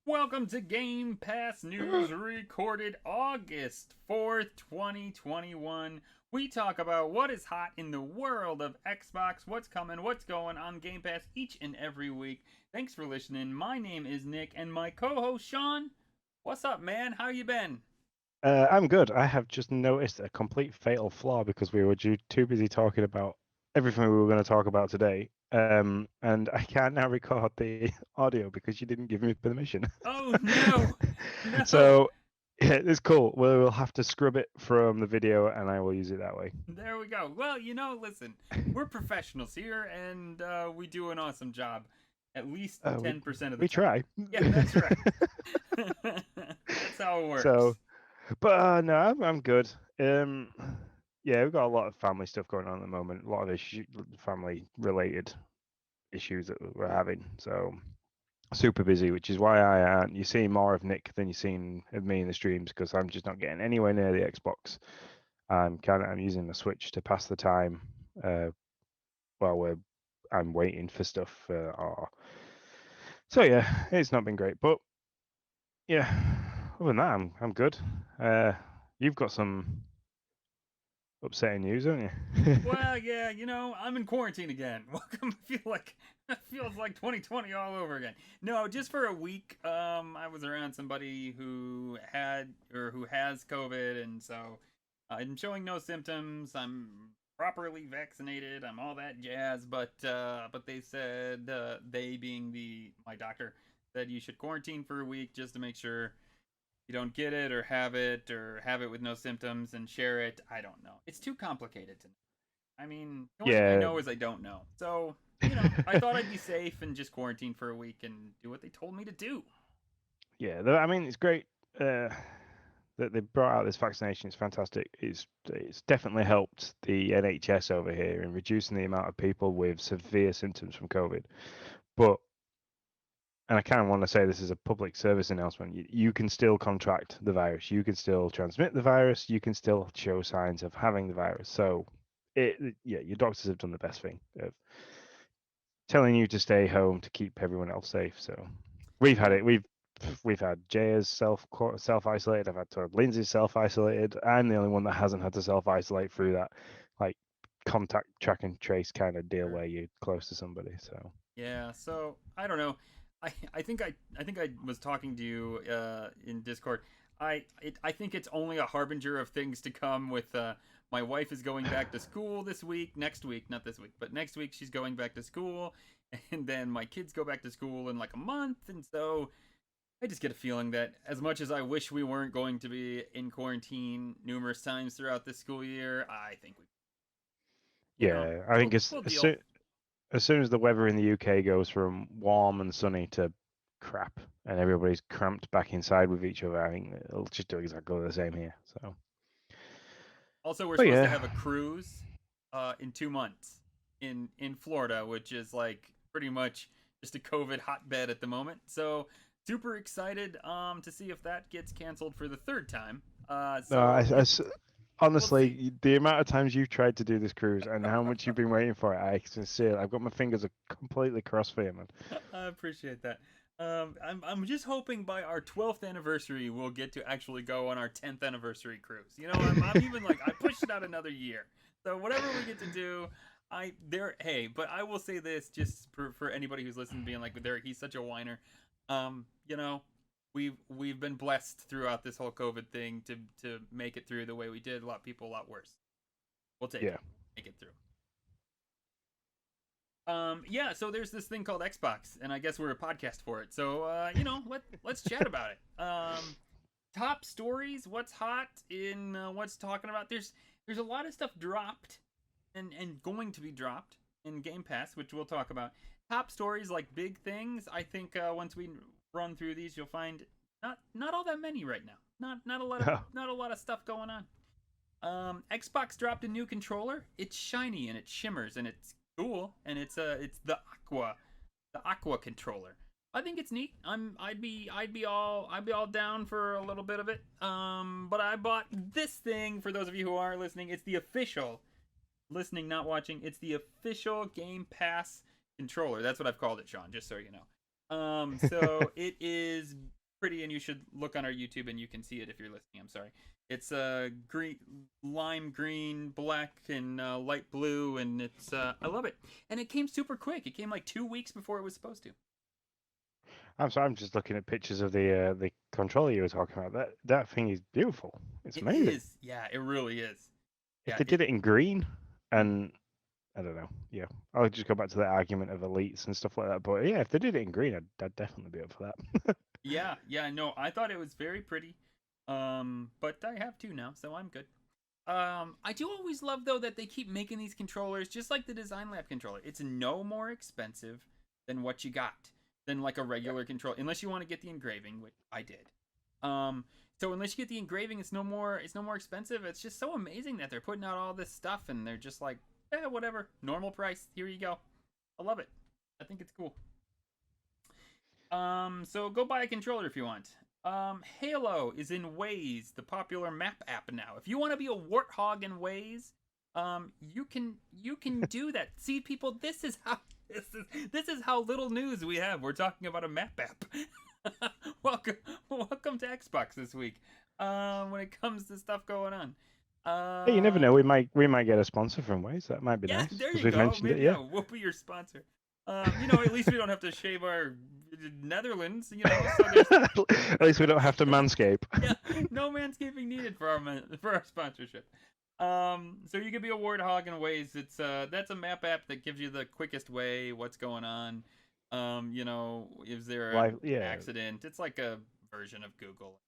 Welcome to Game Pass News, recorded August 4th, 2021. We talk about what is hot in the world of Xbox, what's coming, what's going on Game Pass each and every week. Thanks for listening. My name is Nick, and my co-host Sean. What's up, man? How you been? I'm good. I have just noticed a complete fatal flaw because we were too busy talking about everything we were going to talk about today. And I can't now record the audio because you didn't give me permission. Oh, no. No. So, yeah, it's cool. We'll have to scrub it from the video and I will use it that way. There we go. Well, listen, we're professionals here, and we do an awesome job. At least 10% of the We time. try. Yeah, that's right. That's how it works. So, but no, I'm good. Yeah, we've got a lot of family stuff going on at the moment. A lot of family related issues that we're having. So super busy, which is why you're seeing more of Nick than you're seeing of me in the streams because I'm just not getting anywhere near the Xbox. I'm using the Switch to pass the time while I'm waiting for stuff. So yeah, it's not been great, but yeah, other than that, I'm good. You've got some upsetting news, don't you? Well, yeah, I'm in quarantine again. Welcome. It feels like 2020 all over again. No, just for a week. I was around somebody who had or who has COVID, and so I'm showing no symptoms. I'm properly vaccinated. I'm all that jazz. But they said they being my doctor said you should quarantine for a week just to make sure you don't get it or have it with no symptoms and share it. I don't know. It's too complicated to know. I mean, the only thing I know is I don't know. So, I thought I'd be safe and just quarantine for a week and do what they told me to do. Yeah, I mean, it's great that they brought out this vaccination. It's fantastic. It's definitely helped the NHS over here in reducing the amount of people with severe symptoms from COVID. But and I kind of want to say this is a public service announcement. You can still contract the virus. You can still transmit the virus. You can still show signs of having the virus. So, your doctors have done the best thing of telling you to stay home to keep everyone else safe. So, we've had it. We've had Jaya's self isolated. I've had to have Lindsay's self isolated. I'm the only one that hasn't had to self isolate through that, like contact track and trace kind of deal where you're close to somebody. So yeah. So I don't know. I think I was talking to you in Discord. I think it's only a harbinger of things to come. With my wife is going back to school next week, not this week, but next week she's going back to school, and then my kids go back to school in like a month, and so I just get a feeling that as much as I wish we weren't going to be in quarantine numerous times throughout this school year, I think I think we'll deal. as soon as the weather in the UK goes from warm and sunny to crap and everybody's cramped back inside with each other, I think it'll just do exactly the same here. So Also, we're supposed to have a cruise in 2 months in Florida, which is like pretty much just a COVID hotbed at the moment. So super excited to see if that gets canceled for the third time. Honestly, we'll the amount of times you've tried to do this cruise and how much you've been waiting for it, I've got my fingers completely crossed for you, man. I appreciate that. I'm just hoping by our 12th anniversary we'll get to actually go on our 10th anniversary cruise. I'm even like I pushed it out another year. So whatever we get to do, but I will say this just for anybody who's listening, being like, he's such a whiner. We've been blessed throughout this whole COVID thing to make it through the way we did. A lot of people a lot worse. We'll take it. Make it through. Yeah, so there's this thing called Xbox, and I guess we're a podcast for it. So, let's chat about it. Top stories, what's hot in what's talking about. There's a lot of stuff dropped and going to be dropped in Game Pass, which we'll talk about. Top stories, like big things, I think once we run through these, you'll find not all that many right now. Not a lot of stuff going on. Xbox dropped a new controller. It's shiny and it shimmers and it's cool, and it's the Aqua controller. I think it's neat. I'd be all down for a little bit of it. But I bought this thing for those of you who are listening. It's the official listening, not watching, it's the official Game Pass controller. That's what I've called it, Sean, just so you know. So it is pretty, and you should look on our YouTube and you can see it if you're listening. I'm sorry. It's green, lime green, black, and light blue, and it's I love it. And it came super quick. It came like 2 weeks before it was supposed to. I'm sorry, I'm just looking at pictures of the controller you were talking about. That thing is beautiful. It's It amazing. is, yeah, it really is. If Yeah, they did it in green, mm, and I don't know, yeah, I'll just go back to that argument of elites and stuff like that. But yeah, if they did it in green, I'd definitely be up for that. yeah. No, I thought it was very pretty. But I have two now, so I'm good. I do always love though that they keep making these controllers just like the Design Lab controller. It's no more expensive than what you got than like a regular controller, unless you want to get the engraving, which I did. Um, so unless you get the engraving, it's no more expensive. It's just so amazing that they're putting out all this stuff and they're just like, whatever, normal price. Here you go. I love it. I think it's cool. So go buy a controller if you want. Halo is in Waze, the popular map app now. If you want to be a warthog in Waze, you can do that. See, people, this is how little news we have. We're talking about a map app. welcome to Xbox this week. When it comes to stuff going on. Hey, you never know. Um, We might get a sponsor from Waze. That might be yeah, nice there because you we've go. mentioned it. Maybe Yeah. we'll be your sponsor. At least we don't have to shave our Netherlands. So there's At least we don't have to manscape. yeah, no manscaping needed for our sponsorship. So you could be a warthog in Ways. That's a map app that gives you the quickest way, what's going on. Is there an Yeah. accident? It's like a version of Google,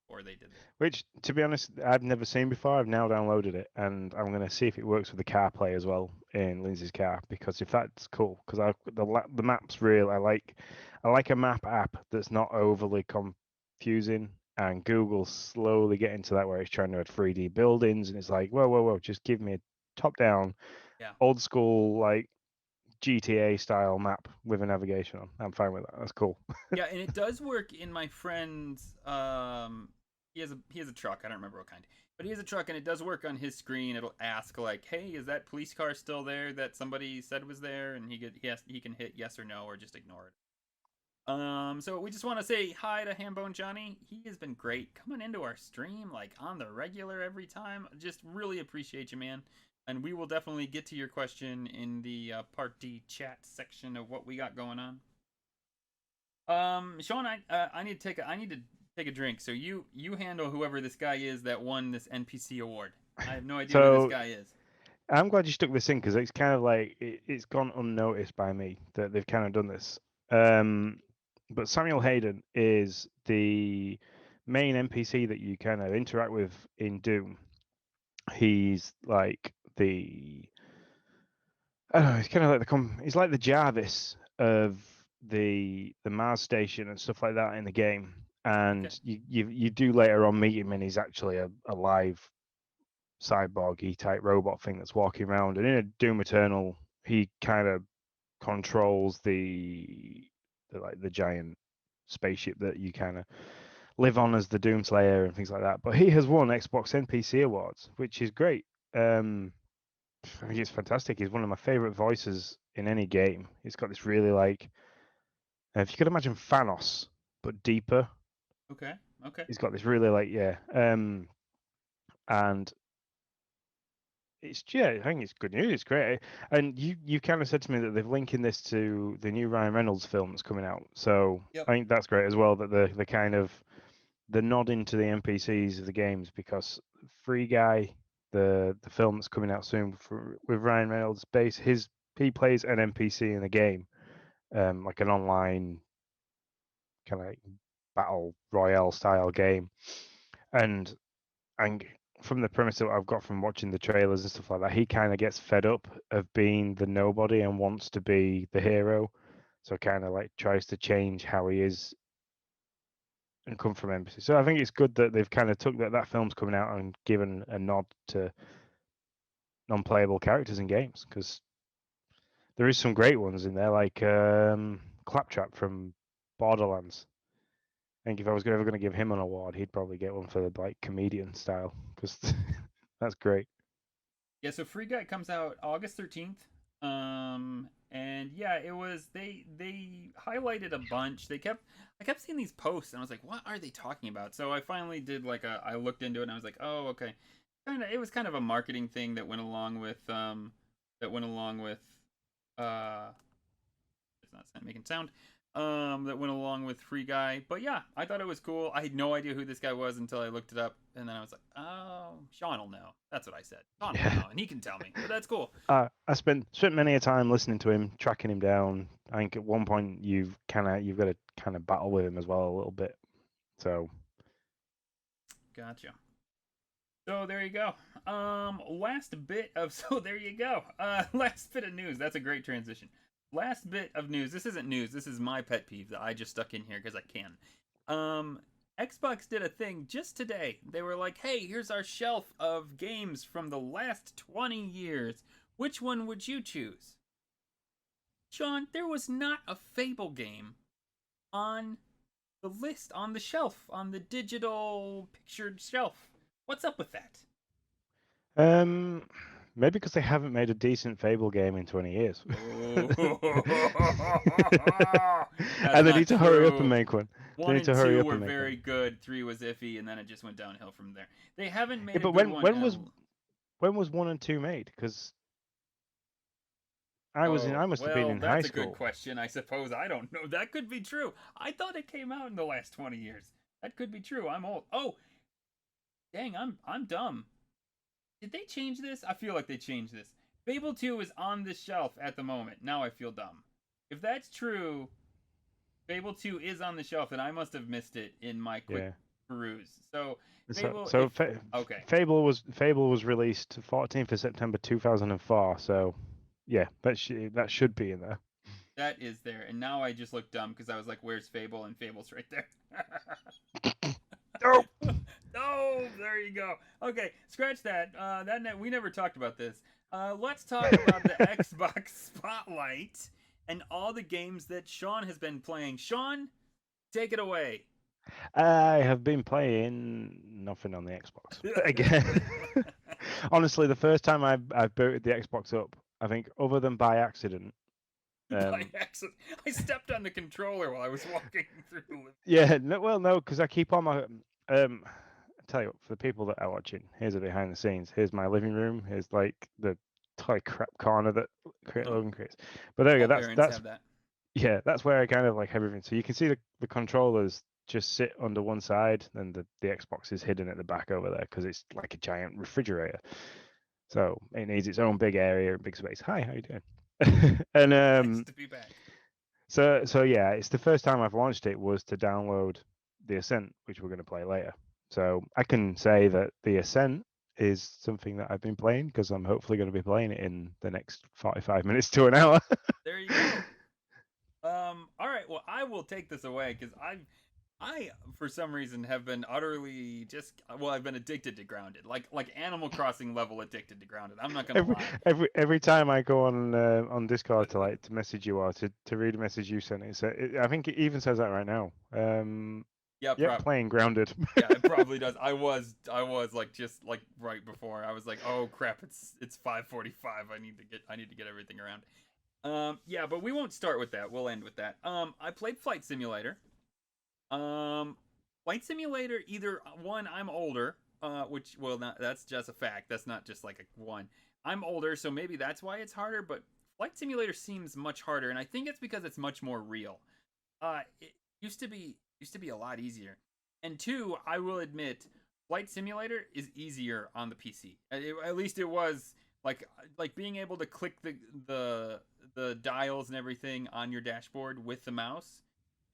or they did that. Which, to be honest, I've never seen before. I've now downloaded it, and I'm going to see if it works with the CarPlay as well in Lindsay's car. Because if that's cool, because the map's real. I like a map app that's not overly confusing. And Google's slowly getting to that where it's trying to add 3D buildings, and it's like, whoa, whoa, whoa, just give me a top-down, Yeah. old school like GTA style map with a navigation on. I'm fine with that. That's cool. Yeah, and it does work in my friend's. He has a truck. I don't remember what kind, but he has a truck, and it does work on his screen. It'll ask like, "Hey, is that police car still there that somebody said was there?" And he can hit yes or no or just ignore it. So we just want to say hi to HamboneJonny. He has been great coming into our stream like on the regular every time. Just really appreciate you, man. And we will definitely get to your question in the Part D chat section of what we got going on. Sean, I need to take a drink. So you handle whoever this guy is that won this NPC award. I have no idea who this So guy is. I'm glad you stuck this in because it's kind of like it's gone unnoticed by me that they've kind of done this. But Samuel Hayden is the main NPC that you kind of interact with in Doom. He's like I don't know, he's kind of like he's like the Jarvis of the Mars station and stuff like that in the game. Okay. And you do later on meet him, and he's actually a live cyborgy type robot thing that's walking around. And in a Doom Eternal, he kind of controls the giant spaceship that you kind of live on as the Doomslayer and things like that. But he has won Xbox NPC awards, which is great. I think it's fantastic. He's one of my favorite voices in any game. He's got this really like, if you could imagine Thanos but deeper. Okay. Okay. He's got this really like and I think it's good news. It's great. And you kind of said to me that they're linking this to the new Ryan Reynolds film that's coming out. So Yep. I think that's great as well. That the kind of the nod into the NPCs of the games because Free Guy, the film that's coming out soon with Ryan Reynolds, he plays an NPC in the game, like an online kind of like battle royale style game, and and from the premise that I've got from watching the trailers and stuff like that, he kind of gets fed up of being the nobody and wants to be the hero. So kind of like tries to change how he is and come from empathy. So I think it's good that they've kind of took that film's coming out and given a nod to non-playable characters in games because there is some great ones in there, like Claptrap from Borderlands. I think if I was ever going to give him an award, he'd probably get one for the like comedian style because that's great. Yeah, so Free Guy comes out August 13th. And yeah, it was they highlighted a bunch. I kept seeing these posts and I was like, what are they talking about? So I finally did I looked into it and I was like, oh, okay. It was kind of a marketing thing that went along with uh it's not making sound. That went along with Free Guy. But yeah, I thought it was cool. I had no idea who this guy was until I looked it up, and then I was like, "Oh, Sean will know." That's what I said. Sean will Yeah. know, and he can tell me. But that's cool. I spent many a time listening to him, tracking him down. I think at one point you've got to kind of battle with him as well a little bit. So Gotcha. So there you go. Last bit of so there you go. Last bit of news. That's a great transition. Last bit of news. This isn't news. This is my pet peeve that I just stuck in here because I can. Um, Xbox did a thing just today. They were like, "Hey, here's our shelf of games from the last 20 years. Which one would you choose?" John, there was not a Fable game on the list, on the shelf, on the digital pictured shelf. What's up with that? um, maybe because they haven't made a decent Fable game in 20 years, Oh, that's and they not need to hurry up and true. make one. They One need and to hurry two up were and make very one. good. Three was iffy, and then it just went downhill from there. They haven't Yeah, made a but good when one. when was when was 1 and 2 made? Because Oh, I must have been well, in high that's a good school. question. I suppose I don't know. That could be true. I thought it came out in the last 20 years. That could be true. I'm old. Oh, dang, I'm dumb. Did they change this? I feel like they changed this. Fable 2 is on the shelf at the moment. Now I feel dumb. If that's true, Fable 2 is on the shelf, and I must have missed it in my quick Yeah. peruse. So, So Fable, so if. Okay, Fable was released 14th of September 2004. So yeah, that should be in there. that is there. And now I just look dumb because I was like, where's Fable? And Fable's right there. Oh. Oh, there you go. Okay, scratch that. We never talked about this. Let's talk about the Xbox Spotlight and all the games that Sean has been playing. Sean, take it away. I have been playing nothing on the Xbox. Again, honestly, the first time I booted the Xbox up, I think other than by accident, By um, accident, I stepped on the controller while I was walking through the living yeah, no, well, no, because I keep on my I tell you what, for the people that are watching, here's a behind the scenes. Here's my living room. Here's like the toy crap corner that room. Logan creates. But there you All go. parents That's have that. yeah, that's where I kind of like everything. So you can see the controllers just sit under one side, and the Xbox is hidden at the back over there because it's like a giant refrigerator. So it needs its own big area and big space. Hi, how you doing? And Nice to be back. so yeah, it's the first time I've launched it was to download the Ascent, which we're going to play later. So I can say that the Ascent is something that I've been playing because I'm hopefully going to be playing it in the next 45 minutes to an hour. There you go. All right. Well, I will take this away because I for some reason have been utterly I've been addicted to Grounded, like Animal Crossing level addicted to Grounded. I'm not gonna every lie. every time I go on Discord to message you or to read a message you sent, I think it even says that right now. Yeah, Yep, playing Grounded. yeah, it probably does. I was like just like right before. I was like, oh crap, it's 5:45. I need to get everything around. Yeah, but we won't start with that. We'll end with that. I played Flight Simulator. Um, Flight Simulator. Either one, I'm older. Which well, not, that's just a fact. That's not just like a one. I'm older, so maybe that's why it's harder. But Flight Simulator seems much harder, and I think it's because it's much more real. It used to be a lot easier. And two, I will admit, Flight Simulator is easier on the PC. At least it was like being able to click the dials and everything on your dashboard with the mouse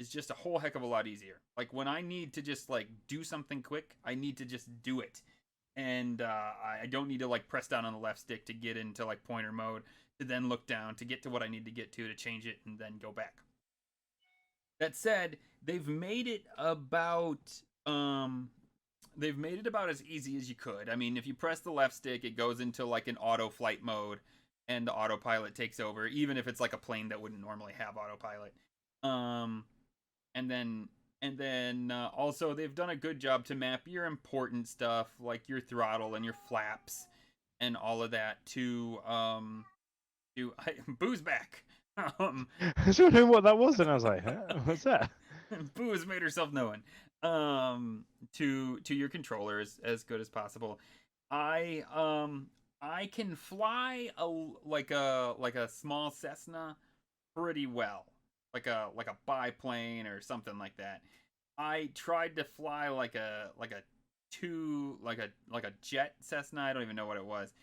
is just a whole heck of a lot easier. Like when I need to just like do something quick, I need to just do it, and I don't need to like press down on the left stick to get into like pointer mode to then look down to get to what I need to get to change it and then go back. That said, um they've made it about as easy as you could. I mean, if you press the left stick, it goes into like an auto flight mode and the autopilot takes over, even if it's like a plane that wouldn't normally have autopilot. Um and then also they've done a good job to map your important stuff like your throttle and your flaps and all of that Boo's back. Um, I was wondering what that was, and I was like, huh? What's that? Boo has made herself known. To your controller as good as possible. I I can fly a small Cessna pretty well, like a biplane or something like that. I tried to fly like a jet Cessna. I don't even know what it was,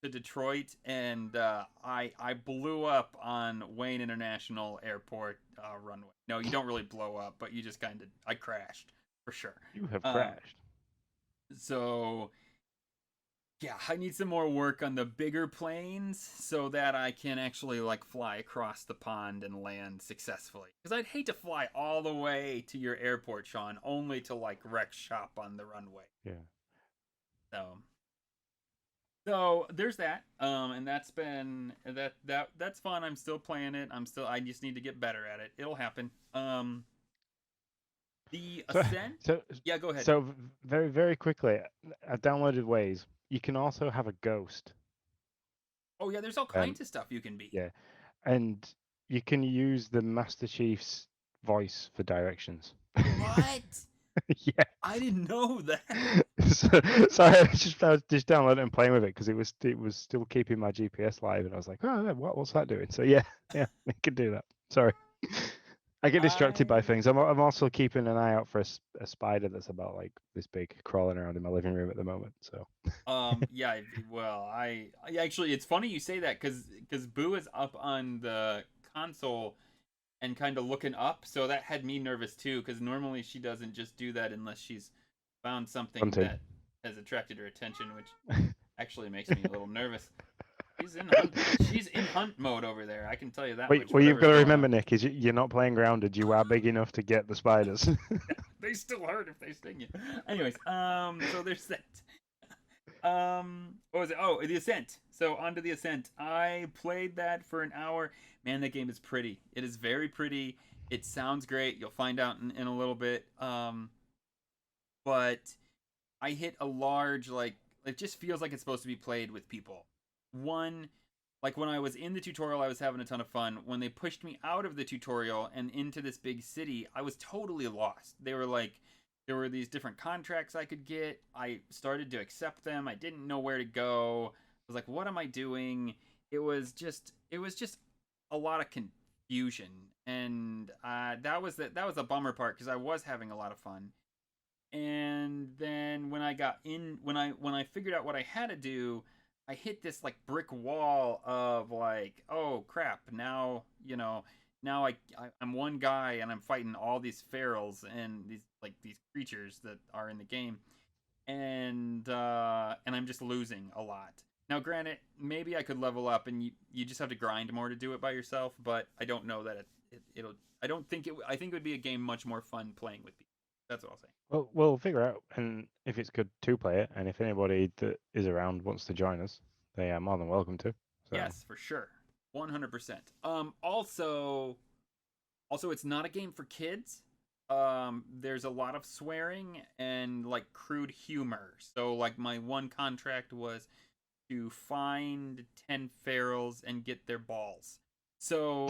to Detroit, and I blew up on Wayne International Airport runway. No, you don't really blow up, but you just kind of I crashed for sure. You have Um, crashed. so yeah, I need some more work on the bigger planes so that I can actually like fly across the pond and land successfully. Because I'd hate to fly all the way to your airport, Sean, only to like wreck shop on the runway. Yeah. So So there's that, and that's fun. I'm still playing it. I just need to get better at it. It'll happen. The So, Ascent. so, Yeah, go ahead. so very, very quickly, I downloaded Ways. You can also have a ghost. Oh yeah, there's all Um, kinds of stuff you can be. yeah, and you can use the Master Chief's voice for directions. What? Yeah. I didn't know that. so, so I was just downloading and playing with it because it was still keeping my GPS live, and I was like, oh, yeah, what's that doing? So yeah, yeah, we can do that. Sorry, I get distracted by I things. I'm also keeping an eye out for a spider that's about like this big crawling around in my living room at the moment. So yeah. Well, I actually, it's funny you say that because Boo is up on the console and kind of looking up, so that had me nervous too. Because normally she doesn't just do that unless she's found something hunting. that has attracted her attention, which actually makes me a little nervous. She's in hunt mode over there. I can tell you that Wait, much. what you've got Whatever's to going remember, on, Nick, is you're not playing grounded. You are big enough to get the spiders. they still hurt if they sting you. Anyways, so there's that. What was it? Oh, the Ascent. So on to the Ascent. I played that for an hour. Man, that game is pretty. It is very pretty. It sounds great. You'll find out in a little bit. But I hit a large like it just feels like it's supposed to be played with people. One, like when I was in the tutorial, I was having a ton of fun. When they pushed me out of the tutorial and into this big city, I was totally lost. They were like, there were these different contracts I could get. I started to accept them. I didn't know where to go. I was like, what am I doing? It was just a lot of confusion, and that was a bummer part because I was having a lot of fun. And then when I figured out what I had to do, I hit this like brick wall of like, oh crap, now I'm one guy and I'm fighting all these ferals and these creatures that are in the game, and I'm just losing a lot. Now, granted, maybe I could level up and you just have to grind more to do it by yourself, but I don't know that it'll. I don't think it. I think it would be a game much more fun playing with people. That's what I'll say. Well, we'll figure out, and if it's good to play it, and if anybody that is around wants to join us, they are more than welcome to. So Yes, for sure. 100%. Also it's not a game for kids. There's a lot of swearing and like crude humor. So like my one contract was to find 10 ferals and get their balls. So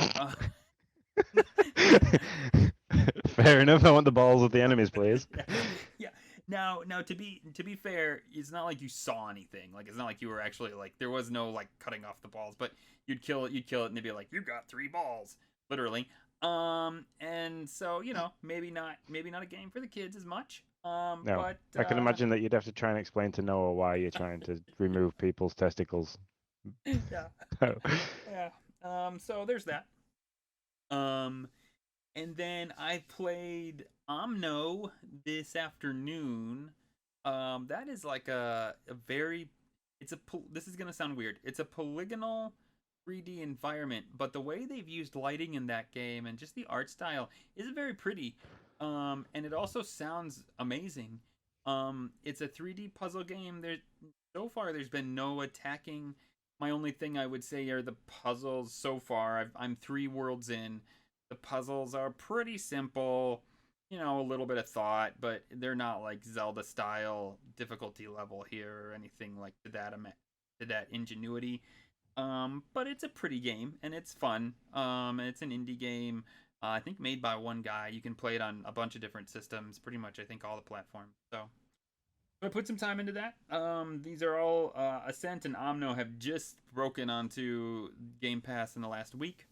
fair enough. I want the balls of the enemies, please. yeah. Now to be fair, it's not like you saw anything. Like it's not like you were actually like there was no like cutting off the balls, but you'd kill it, and they'd be like, "You got 3 balls," literally. And so maybe not a game for the kids as much. No, But I can imagine that you'd have to try and explain to Noah why you're trying to remove people's testicles. yeah, So, yeah. So there's that. Um, and then I played Omno this afternoon. That is like a very this is gonna sound weird. It's a polygonal 3D environment, but the way they've used lighting in that game and just the art style is very pretty. And it also sounds amazing. It's a 3D puzzle game. So far there's been no attacking. My only thing I would say are the puzzles so far. I'm 3 worlds in. The puzzles are pretty simple. A little bit of thought, but they're not like Zelda style difficulty level here or anything like to to that ingenuity. But it's a pretty game and it's fun. It's an indie game. I think made by one guy. You can play it on a bunch of different systems, pretty much I think all the platforms. So I put some time into that. These are all Ascent and Omno have just broken onto Game Pass in the last week.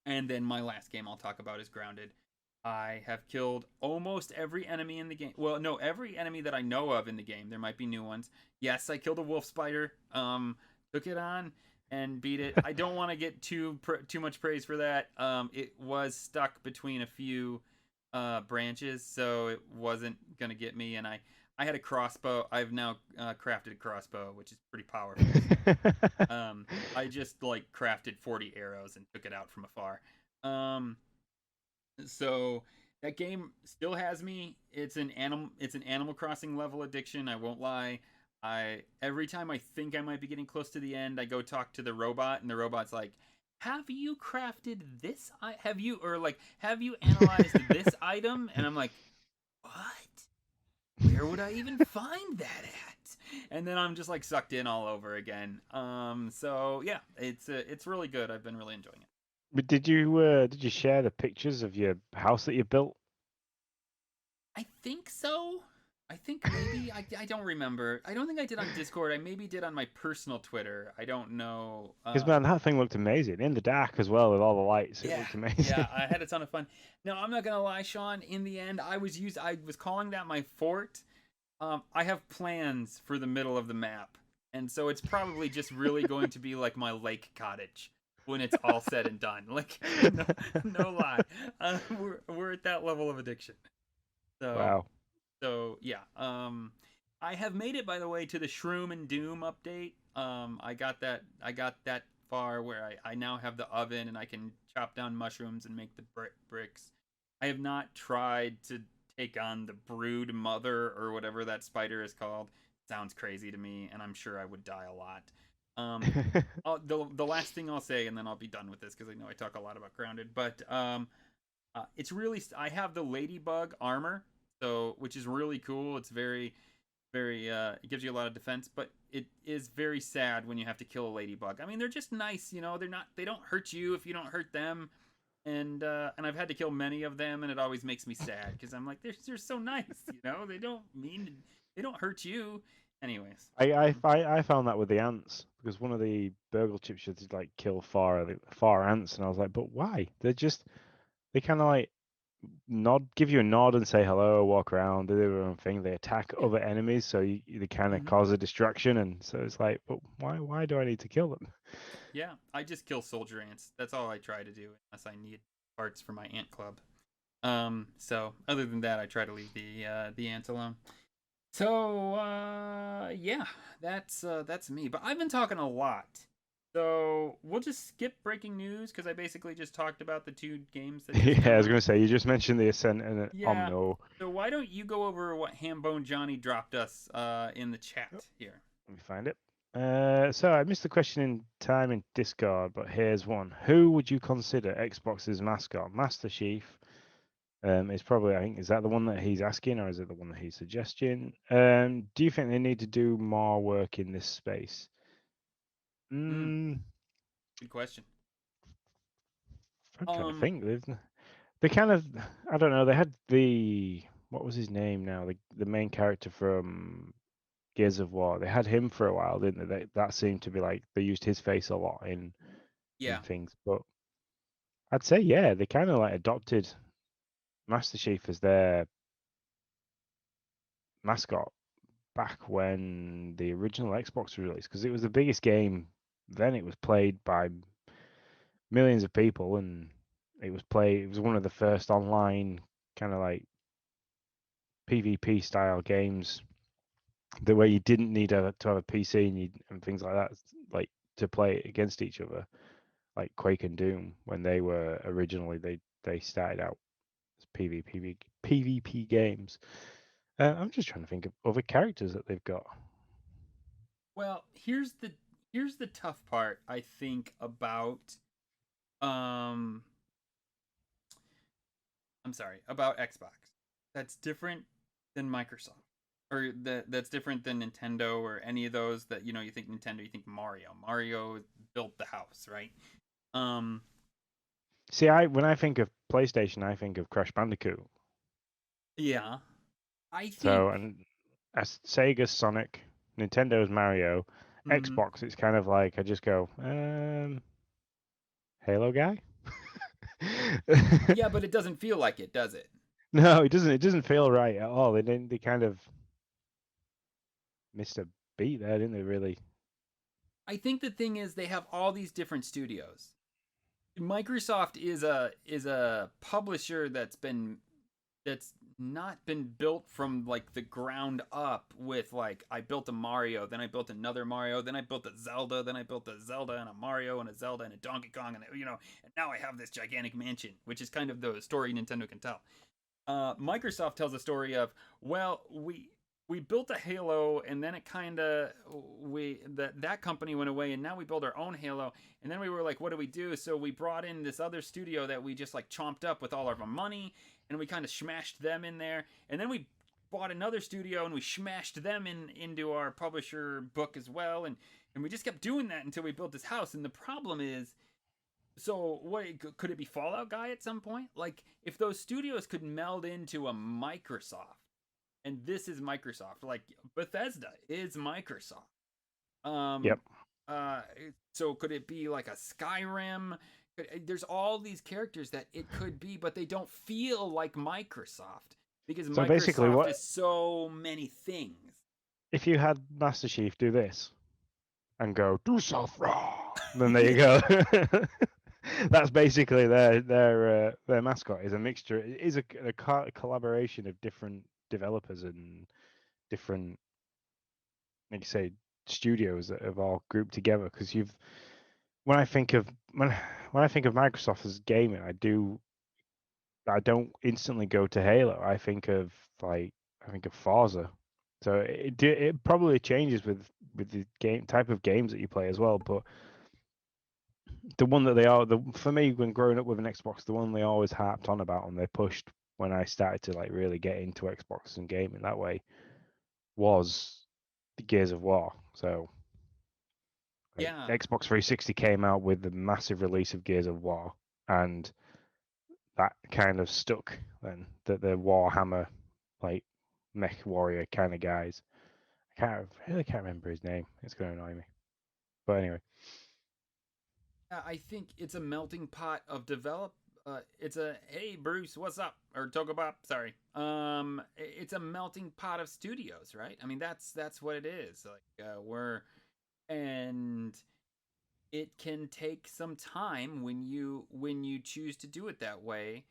And then my last game I'll talk about is Grounded. I have killed almost every enemy in the game. Well, no, every enemy that I know of in the game. There might be new ones. Yes, I killed a wolf spider. Took it on and beat it. I don't want to get too much praise for that. It was stuck between a few branches, so it wasn't gonna get me. And I had a crossbow. I've now crafted a crossbow, which is pretty powerful. I just like crafted 40 arrows and took it out from afar. So that game still has me. It's an Animal Crossing level addiction. I won't lie. Every time I think I might be getting close to the end, I go talk to the robot, and the robot's like, "Have you crafted this? Have you analyzed this item?" And I'm like, "What? Where would I even find that at?" And then I'm just like sucked in all over again. So yeah, it's really good. I've been really enjoying it. But did you share the pictures of your house that you built? I think so. I think maybe I don't remember. I don't think I did on Discord. I maybe did on my personal Twitter. I don't know. Because man, that thing looked amazing in the dark as well with all the lights. It Yeah, looked amazing. yeah. I had a ton of fun. No, I'm not gonna lie, Sean. In the end, I was calling that my fort. I have plans for the middle of the map, and so it's probably just really going to be like my lake cottage when it's all said and done. Like, no lie, we're at that level of addiction. So, Wow. so yeah. I have made it, by the way, to the Shroom and Doom update. I got that far where I now have the oven and I can chop down mushrooms and make the bricks. I have not tried to take on the brood mother or whatever that spider is called. Sounds crazy to me, and I'm sure I would die a lot. The last thing I'll say, and then I'll be done with this because I know I talk a lot about Grounded, but it's really I have the ladybug armor, so which is really cool. It's very it gives you a lot of defense, but it is very sad when you have to kill a ladybug. I mean, they're just nice, they don't hurt you if you don't hurt them. And I've had to kill many of them, and it always makes me sad because I'm like, they're so nice, they don't hurt you. Anyways, I found that with the ants because one of the burgle chips should like kill far ants, and I was like, but why? They kind of like give you a nod and say hello, walk around, do their own thing. They attack yeah. other enemies, so they kind of cause a distraction, and so it's like, but why do I need to kill them? Yeah, I just kill soldier ants. That's all I try to do, unless I need parts for my ant club. So other than that, I try to leave the ants alone. So yeah, that's me. But I've been talking a lot, so we'll just skip breaking news because I basically just talked about the two games that. Yeah, I was gonna say you just mentioned the Ascent and Yeah. Omno. So why don't you go over what HamboneJonny dropped us in the chat here? Let me find it. So I missed the question in time in Discord, but here's one. Who would you consider Xbox's mascot? Master Chief is probably, I think, is that the one that he's asking, or is it the one that he's suggesting? Do you think they need to do more work in this space? Good question. I'm trying to think. They kind of, I don't know. They had what was his name now? The main character from Gears of War. They had him for a while, didn't they? That seemed to be like they used his face a lot in things. But I'd say, yeah, they kind of like adopted Master Chief as their mascot back when the original Xbox was released, because it was the biggest game then. It was played by millions of people, and it was one of the first online kind of like PvP style games, the way you didn't need to have a PC and things like that, like to play it against each other, like Quake and Doom when they were originally they started out as PvP games. I'm just trying to think of other characters that they've got. Well, here's the tough part, I think, about I'm sorry, about Xbox. That's different than Microsoft. or that's different than Nintendo or any of those that you think Nintendo, you think Mario. Mario built the house, right? Um, See, when I think of PlayStation, I think of Crash Bandicoot. yeah, I So, think. and as Sega's Sonic, Nintendo's Mario, Mhm. Xbox, it's kind of like I just go, Halo guy. Yeah, but it doesn't feel like it, does it? No, it doesn't. It doesn't feel right at all. They didn't. They kind of missed a beat there, didn't they? Really. I think the thing is they have all these different studios. Microsoft is a publisher that's not been built from like the ground up with like I built a Mario, then I built another Mario, then I built a Zelda, then I built a Zelda and a Mario and a Zelda and a Donkey Kong and and now I have this gigantic mansion, which is kind of the story Nintendo can tell. Microsoft tells a story of, well, we built a Halo and then it kind of that company went away and now we build our own Halo, and then we were like, what do we do? So we brought in this other studio that we just like chomped up with all of our money, and we kind of smashed them in there, and then we bought another studio and we smashed them into our publisher book as well, and we just kept doing that until we built this house. And the problem is, so what could it be Fallout Guy at some point? Like if those studios could meld into a Microsoft, and this is Microsoft, like Bethesda is Microsoft. Um Yep. uh so could it be like a Skyrim? There's all these characters that it could be, but they don't feel like Microsoft because So basically, Microsoft what is so many things. if you had Master Chief do this and go do self raw? Then there you Yeah. go. That's basically their mascot is a mixture. It is a collaboration of different developers and different, like you say, studios that have all grouped together. Because when I think of when I think of Microsoft as gaming, I don't instantly go to Halo. I think of Forza. So it probably changes with the game type of games that you play as well. But the one that for me when growing up with an Xbox, the one they always harped on about and they pushed when I started to like really get into Xbox and gaming that way was the Gears of War. So like Yeah. Xbox 360 came out with the massive release of Gears of War, and that kind of stuck. Then the Warhammer like mech warrior kind of guys. I really can't remember his name. It's going to annoy me. But anyway, I think it's a melting pot of develop. It's a hey Bruce, what's up? Or Togobop, sorry. It's a melting pot of studios, right? I mean, that's what it is. Like we're and it can take some time when you choose to do it that way.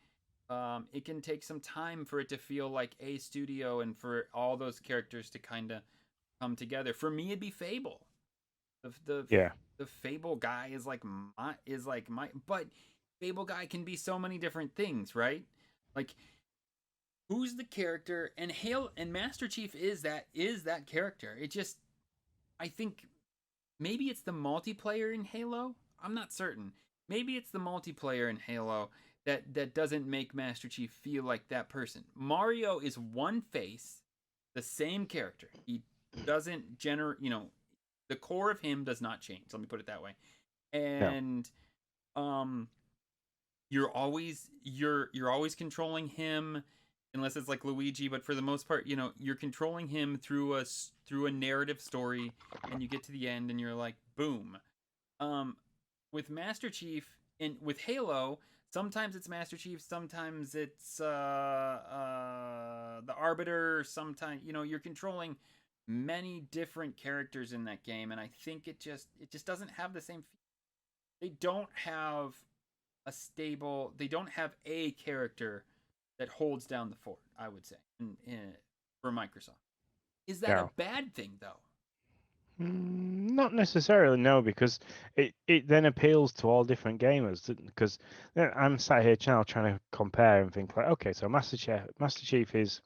It can take some time for it to feel like a studio and for all those characters to kind of come together. For me, it'd be Fable. The the yeah. the Fable guy is like my but Fable guy can be so many different things, right? Like who's the character, and Hale and Master Chief is that character. It just I think maybe it's the multiplayer in Halo. I'm not certain. Maybe it's the multiplayer in Halo that doesn't make Master Chief feel like that person. Mario is one face, the same character. He doesn't generate, the core of him does not change. Let me put it that way. No. And um you're always controlling him unless it's like Luigi, but for the most part, you're controlling him through a narrative story, and you get to the end and you're like, boom. Um with Master Chief and with Halo, sometimes it's Master Chief, sometimes it's the Arbiter, sometimes you're controlling many different characters in that game, and I think it just doesn't have the same. They don't have they don't have a character that holds down the fort, I would say, for Microsoft. Is that a No. bad thing though? Not necessarily, no, because it then appeals to all different gamers. Because I'm sat here now trying to compare and think like, okay, so Master Chief is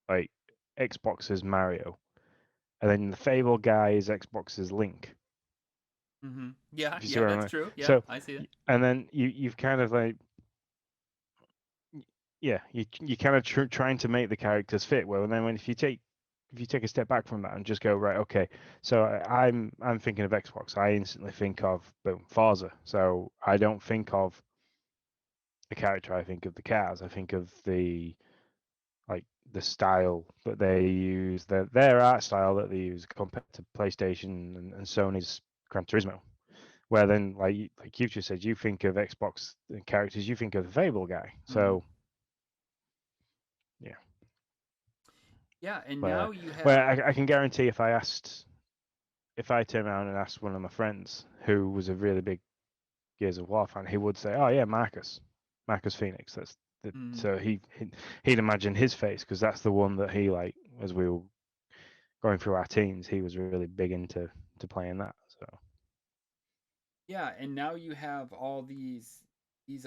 like Xbox's Mario, and then the Fable guy is Xbox's Link. Yeah, If you see yeah, what I that's mean. true. Yeah, So, I see it. and then you've kind of like yeah, you kind of trying to make the characters fit. Well, and then if you take a step back from that and just go right, okay, so I'm thinking of Xbox, I instantly think of boom Forza. So I don't think of the character, I think of the cars, I think of the like the style that they use, their art style that they use compared to PlayStation and Sony's Gran Turismo. Where then, like you've just said, you think of Xbox characters, you think of the Fable guy. Mm-hmm. So yeah, Yeah, and where now you where have. I can guarantee if I turn around and asked one of my friends who was a really big Gears of War fan, he would say, "Oh yeah, Marcus Phoenix." That's the, Mm, so he'd imagine his face because that's the one that he like as we were going through our teens. He was really big into to playing that. So yeah, and now you have all these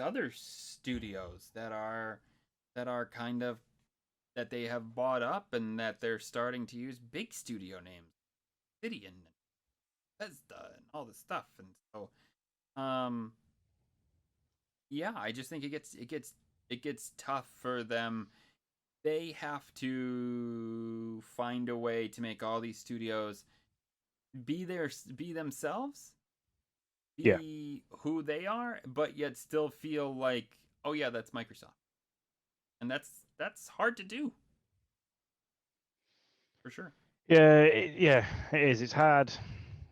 other studios that are kind of that they have bought up and that they're starting to use big studio names, Obsidian and Bethesda and all this stuff. And so, um, yeah, I just think it gets tough for them. They have to find a way to make all these studios be themselves, yeah, be who they are, but yet still feel like, oh yeah, that's Microsoft, and that's hard to do for sure. yeah, it is. It's hard.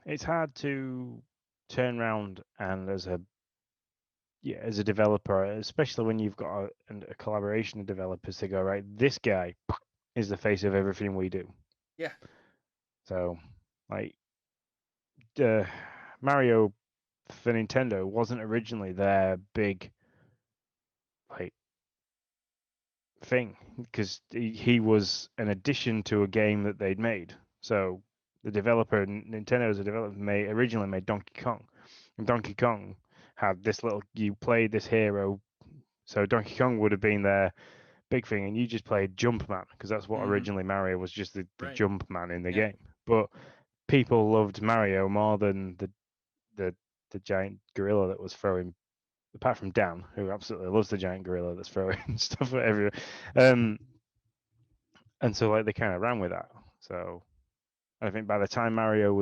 It's hard to turn around and as a developer, especially when you've got a collaboration of developers to go right. This guy is the face of everything we do. Yeah. So, like, uh, Mario for Nintendo wasn't originally their big like thing because he was an addition to a game that they'd made. So the developer, Nintendo as a developer, originally made Donkey Kong, and Donkey Kong had this little. You played this hero, so Donkey Kong would have been their big thing, and you just played Jumpman because that's what Mm-hmm. originally Mario was, just the Right. jump man in the Yeah. game. But people loved Mario more than the the giant gorilla that was throwing. Apart from Dan, who absolutely loves the giant gorilla that's throwing stuff at everyone. Um, and so like they kind of ran with that. So I think by the time Mario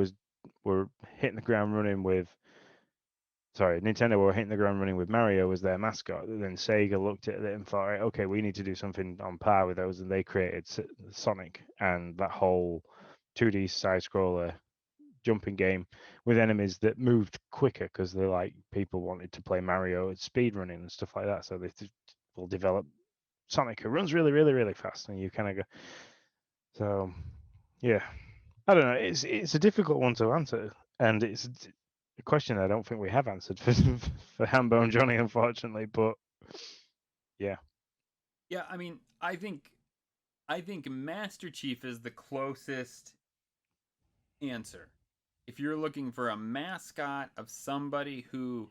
were hitting the ground running with, sorry, Nintendo were hitting the ground running with Mario as their mascot. Then Sega looked at it and thought, right, okay, we need to do something on par with those, and they created Sonic and that whole 2D side scroller jumping game with enemies that moved quicker because they like people wanted to play Mario at speed running and stuff like that. So they will develop Sonic who runs really, really, really fast, and you kind of go. So yeah, I don't know. It's a difficult one to answer, and it's a question I don't think we have answered for HamboneJonny, unfortunately. But yeah, Yeah. I mean, I think Master Chief is the closest answer. If you're looking for a mascot of somebody who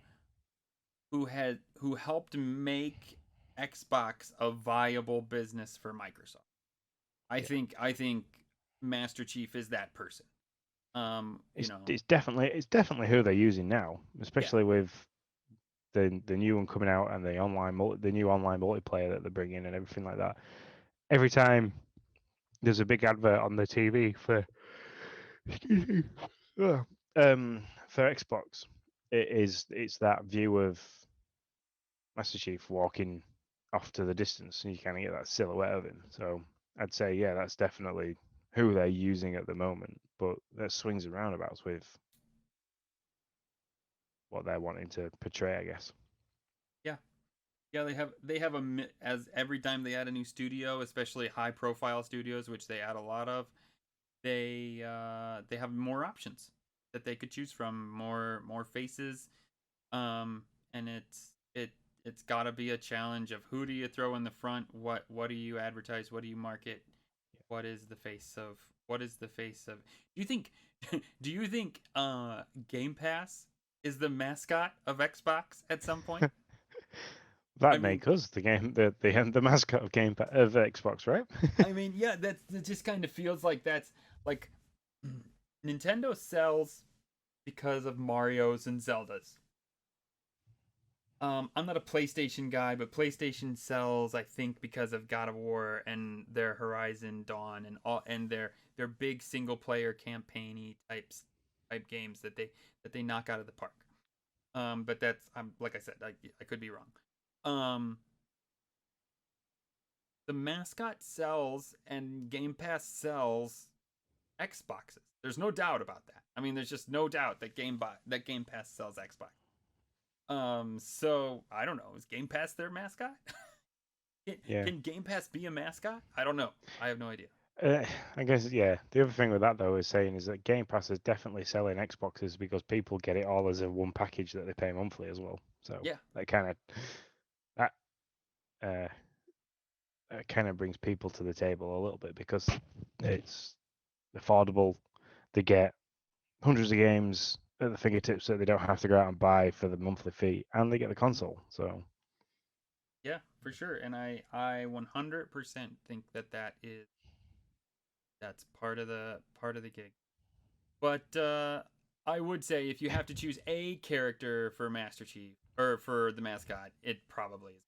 helped make Xbox a viable business for Microsoft, yeah, I think Master Chief is that person. You know, it's definitely who they're using now, yeah, especially with the new one coming out and the new online multiplayer that they're bringing and everything like that. Every time there's a big advert on the TV for excuse me, for Xbox, it's that view of Master Chief walking off to the distance, and you kind of get that silhouette of him. So I'd say, yeah, that's definitely who they're using at the moment. But that swings and roundabouts with what they're wanting to portray, I guess. yeah, yeah. They have as every time they add a new studio, especially high profile studios, which they add a lot of, they have more options that they could choose from, more faces, and it's got to be a challenge of who do you throw in the front, what do you advertise, what do you market, what is the face of what is the face of do you think do you think Game Pass is the mascot of Xbox at some point? I That mean, make us the game, the mascot of of Xbox, right? yeah, that just kind of feels like that's like Nintendo sells because of Mario's and Zeldas. I'm not a PlayStation guy, but PlayStation sells, I think, because of God of War and their Horizon Dawn and all and their big single player campaigny type games that they knock out of the park. But that's I'm like I said, I could be wrong. Um, the mascot sells and Game Pass sells Xboxes. There's no doubt about that. I mean, there's just no doubt that Game Pass sells Xbox. So I don't know. Is Game Pass their mascot? Yeah. Can Game Pass be a mascot? I don't know. I have no idea. I guess, yeah. The other thing with that though is saying is that Game Pass is definitely selling Xboxes because people get it all as a one package that they pay monthly as well. So Yeah, that kind of that uh, kind of brings people to the table a little bit because it's affordable. They get hundreds of games at the fingertips that they don't have to go out and buy for the monthly fee, and they get the console. So yeah, for sure. And I 100% think that's part of the gig. But I would say if you have to choose a character for Master Chief or for the mascot, it probably is.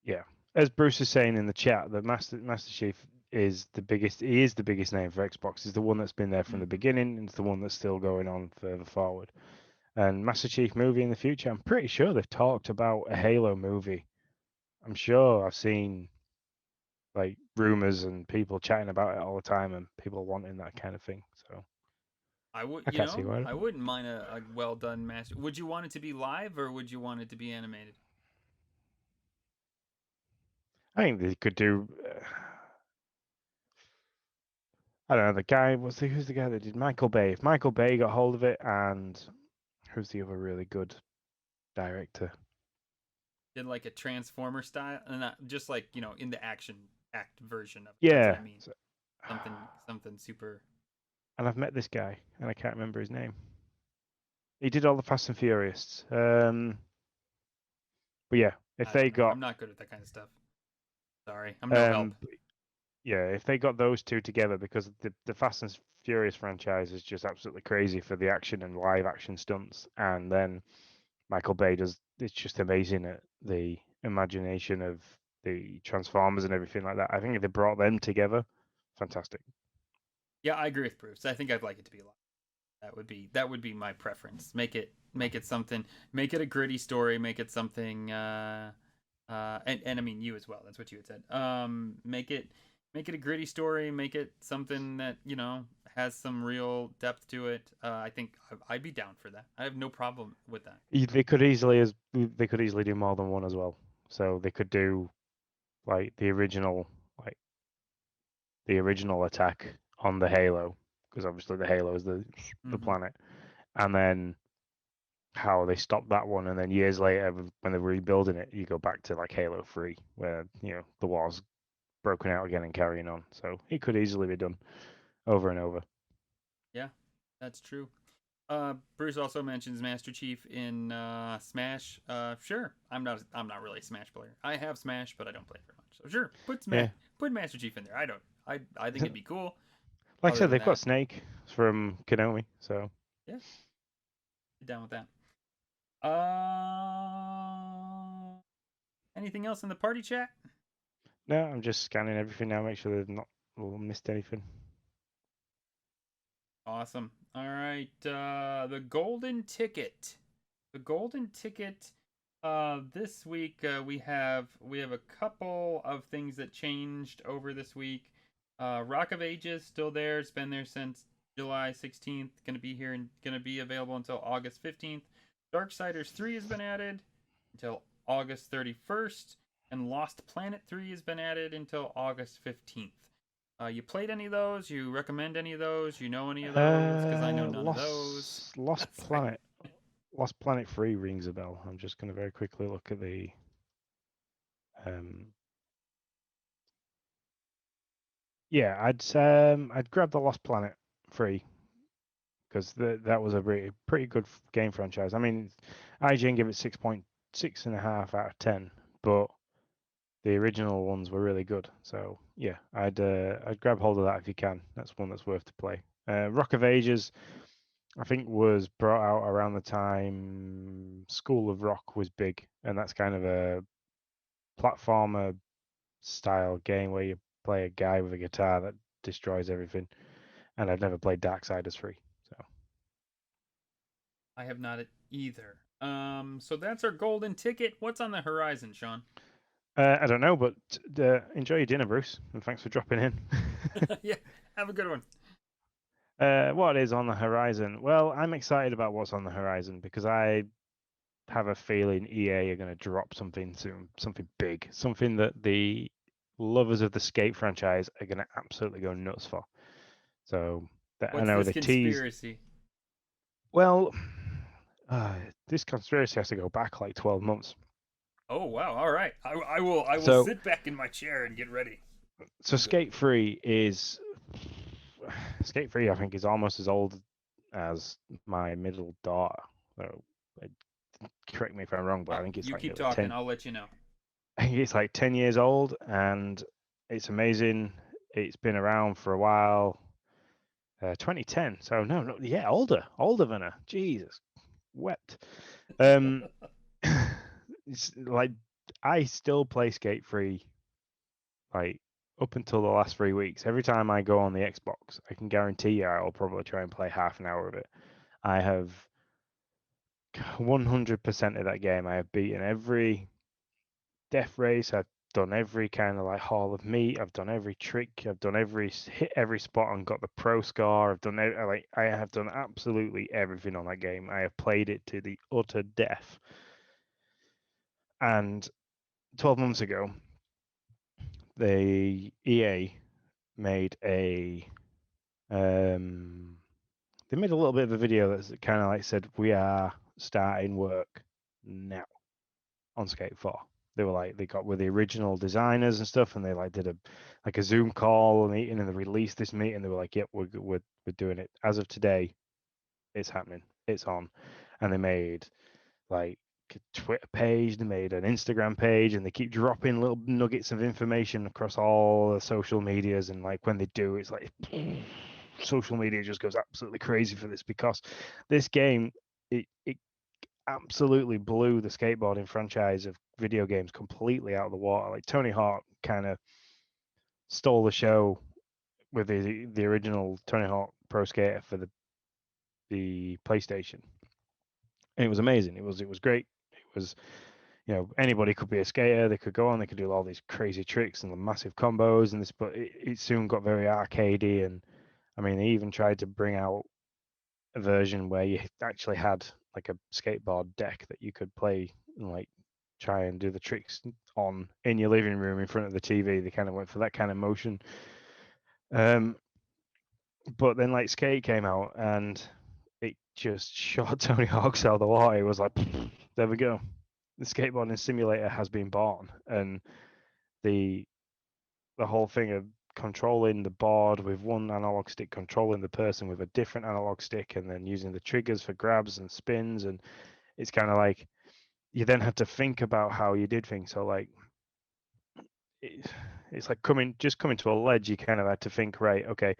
yeah, as Bruce is saying in the chat, the Master Chief is the biggest. He is the biggest name for Xbox. He's the one that's been there from the beginning, and it's the one that's still going on further forward. And Master Chief movie in the future, I'm pretty sure they've talked about a Halo movie. I'm sure I've seen like rumors and people chatting about it all the time, and people wanting that kind of thing. So I can't see why. I wouldn't mind a well done master. Would you want it to be live or would you want it to be animated? I think they could do. I don't know. The guy who's the guy that did Michael Bay? If Michael Bay got hold of it, and who's the other really good director? Did like a Transformer style, and not just like in the action act version of it. That's what Yeah. I mean. So, Something super. and I've met this guy, and I can't remember his name. He did all the Fast and Furious. But yeah, if I don't they know. got I'm not good at that kind of stuff. Sorry, I'm no help. um, yeah, if they got those two together, because the Fast and Furious franchise is just absolutely crazy for the action and live action stunts, and then Michael Bay does. It's just amazing at the imagination of the Transformers and everything like that. I think if they brought them together, fantastic. Yeah, I agree with Bruce. I think I'd like it to be live. That would be my preference. Make it something. Make it a gritty story. Make it something. And I mean you as well. That's what you had said. Make it a gritty story. Make it something that has some real depth to it. I think I'd be down for that. I have no problem with that. They could easily do more than one as well. So they could do like the original attack on the Halo, because obviously the Halo is the planet, and then how they stopped that one, and then years later when they're rebuilding it, you go back to like Halo 3, where the war's broken out again and carrying on. So it could easily be done over and over. Yeah, that's true. Bruce also mentions Master Chief in Smash. Sure, I'm not really a Smash player. I have Smash, but I don't play it very much. So sure, put Master Chief in there. I don't. I think it'd be cool. Like I Other said, than they've got that, Snake from Konami, so yeah, down with that. Anything else in the party chat? no, I'm just scanning everything now, make sure they've not missed anything. Awesome. All right, the golden ticket. The golden ticket. This week we have a couple of things that changed over this week. Rock of Ages still there. It's been there since July 16th. Going to be here and going to be available until August 15th. Darksiders 3 has been added until August 31st, and Lost Planet 3 has been added until August 15th. You played any of those? You recommend any of those? You know any of those? Because I know none of those. Lost Planet. Lost Planet 3 rings a bell. I'm just going to very quickly look at the yeah, I'd grab the Lost Planet 3 because that was a pretty good game franchise. I mean, IGN give it 6.6.5 out of 10, but the original ones were really good. So yeah, I'd grab hold of that if you can. That's one that's worth to play. Rock of Ages, I think, was brought out around the time School of Rock was big, and that's kind of a platformer style game where you play a guy with a guitar that destroys everything. And I've never played Darksiders 3. So I have not either. So that's our golden ticket. What's on the horizon, Sean? I don't know, but enjoy your dinner, Bruce, and thanks for dropping in. Yeah, have a good one. What is on the horizon? Well, I'm excited about what's on the horizon because I have a feeling EA are going to drop something soon, something big, something that the lovers of the Skate franchise are going to absolutely go nuts for. So I What's know this they teased. conspiracy? Well, this conspiracy has to go back like 12 months. Oh wow! All right, I will So, sit back in my chair and get ready. so Skate 3 is Skate 3. I think is almost as old as my middle daughter. So, uh, correct me if I'm wrong, but I think it's You like keep nearly talking. 10. I'll let you know. I think it's like 10 years old, and it's amazing. It's been around for a while. 2010. So no, yeah, older than her. Jesus, wept. Um, it's like I still play Skate 3 like up until the last 3 weeks. Every time I go on the Xbox, I can guarantee you I'll probably try and play half an hour of it. I have 100% of that game. I have beaten every death race. I've done every kind of like Hall of Meat. I've done every trick. I've done hit every spot and got the pro score. I've done like I have done absolutely everything on that game. I have played it to the utter death. And 12 months ago, the EA made a they made a little bit of a video that's kind of like said we are starting work now on Skate 4. They were like they got with the original designers and stuff, and they like did a Zoom call meeting, and they released this meeting. They were like, "Yep, we're doing it as of today. It's happening. It's on." And they made like a Twitter page, they made an Instagram page, and they keep dropping little nuggets of information across all the social medias. And like when they do, it's like social media just goes absolutely crazy for this because this game it absolutely blew the skateboarding franchise of video games completely out of the water. Like Tony Hawk kind of stole the show with the original Tony Hawk Pro Skater for the PlayStation. And it was amazing. It was great. It was anybody could be a skater. They could go on. They could do all these crazy tricks and the massive combos and this. But it soon got very arcadey. And I mean, they even tried to bring out a version where you actually had like a skateboard deck that you could play and like try and do the tricks on in your living room in front of the TV. They kind of went for that kind of motion. But then like Skate came out and it just shot Tony Hawk's out of the water. It was like, there we go. The skateboarding simulator has been born, and the whole thing of controlling the board with one analog stick, controlling the person with a different analog stick, and then using the triggers for grabs and spins, and it's kind of like you then had to think about how you did things. So like it's like coming to a ledge. You kind of had to think, right, okay,